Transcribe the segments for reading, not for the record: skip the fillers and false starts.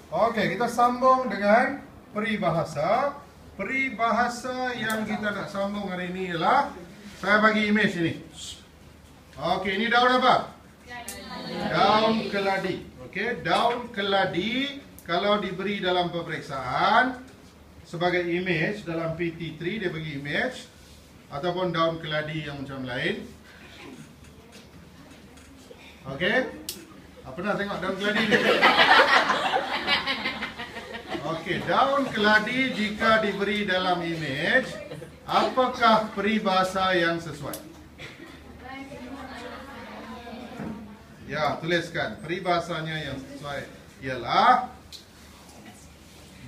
Okey, kita sambung dengan peribahasa. Peribahasa yang kita nak sambung hari ini ialah, saya bagi imej ini. Okey, ini daun apa? Daun keladi. Okey, daun keladi kalau diberi dalam peperiksaan sebagai imej dalam PT3 dia bagi imej, ataupun daun keladi yang macam lain. Okey, pernah tengok daun keladi ni? Okey, daun keladi jika diberi dalam imej, apakah peribahasa yang sesuai? Ya, tuliskan. Peribahasanya yang sesuai ialah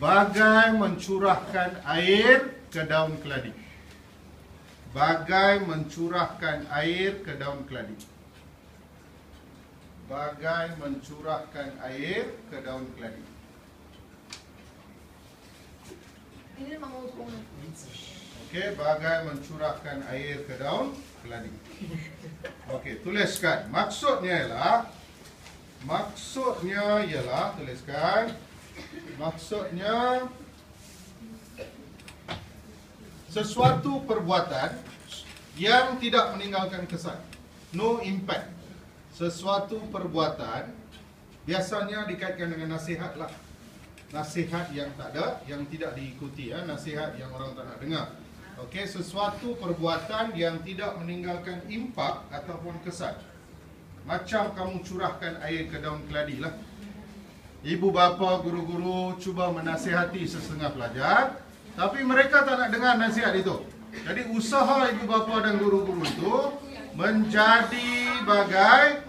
bagai mencurahkan air ke daun keladi. Bagai mencurahkan air ke daun keladi. Bagai mencurahkan air ke daun keladi. Okey, bagai mencurahkan air ke daun keladi. Okey, tuliskan. Maksudnya ialah tuliskan. Maksudnya sesuatu perbuatan yang tidak meninggalkan kesan. No impact. Sesuatu perbuatan biasanya dikaitkan dengan nasihat lah. Nasihat yang tak ada, yang tidak diikuti, nasihat yang orang tak nak dengar. Okey, sesuatu perbuatan yang tidak meninggalkan impak ataupun kesan. Macam kamu curahkan air ke daun keladi lah. Ibu bapa, guru-guru cuba menasihati sesetengah pelajar, tapi mereka tak nak dengar nasihat itu. Jadi usaha ibu bapa dan guru-guru itu menjadi bagai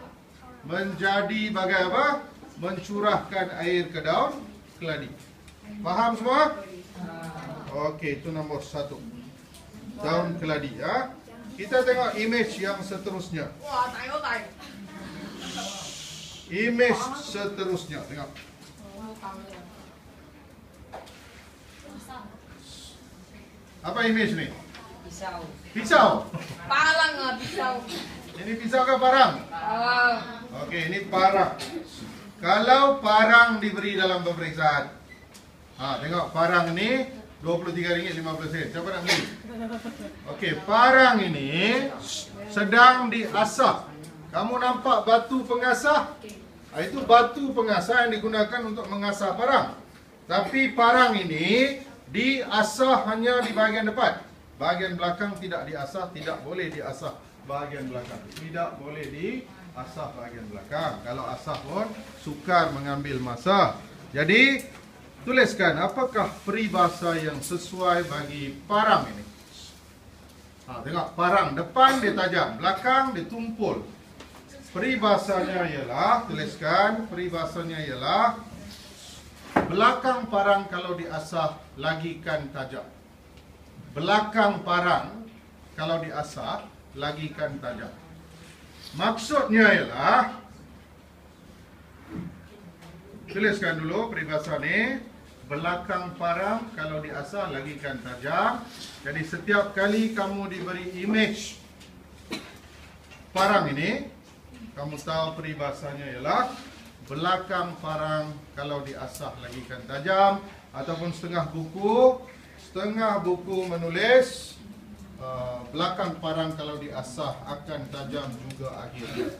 apa? Mencurahkan air ke daun keladi. Faham semua? Okey, itu nombor 1. Daun keladi, ya. Kita tengok imej yang seterusnya. Imej seterusnya, tengok. Apa imej ni? Pisau. Pisau. Parang pisau. Ini pisau ke parang? Parang. Okey, ini parang. Kalau parang diberi dalam peperiksaan, tengok parang ini RM23.50. Siapa nak beli? Okey, parang ini sedang diasah. Kamu nampak batu pengasah? Itu batu pengasah yang digunakan untuk mengasah parang. Tapi parang ini diasah hanya di bahagian depan. Bahagian belakang tidak diasah, tidak boleh diasah bahagian belakang. Tidak boleh diasah bahagian belakang. Kalau asah pun sukar mengambil masa. Jadi tuliskan apakah peribahasa yang sesuai bagi parang ini. Tengok parang, depan dia tajam, belakang dia tumpul. Peribahasanya ialah, tuliskan, peribahasanya ialah belakang parang kalau diasah lagikan tajam. Belakang parang kalau diasah lagikan tajam. Maksudnya ialah, tuliskan dulu peribahasa ni. Belakang parang kalau diasah lagikan tajam. Jadi setiap kali kamu diberi imej parang ini, kamu tahu peribahasanya ialah belakang parang kalau diasah lagikan tajam. Ataupun setengah buku menulis belakang parang kalau diasah akan tajam juga akhirnya.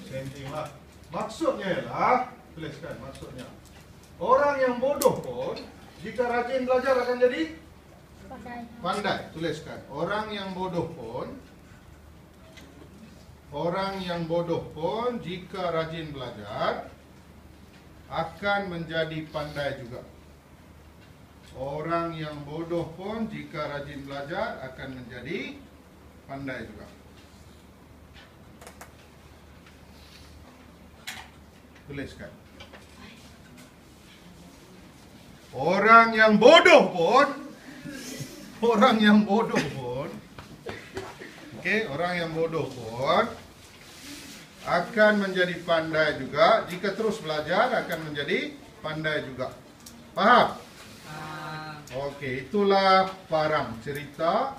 Sentilah. Maksudnya ialah, tuliskan maksudnya, orang yang bodoh pun jika rajin belajar akan jadi pandai. Tuliskan, orang yang bodoh pun jika rajin belajar akan menjadi pandai juga. Orang yang bodoh pun jika rajin belajar akan menjadi pandai juga. Tuliskan. Orang yang bodoh pun akan menjadi pandai juga. Jika terus belajar akan menjadi pandai juga. Faham? Okey, itulah parang, cerita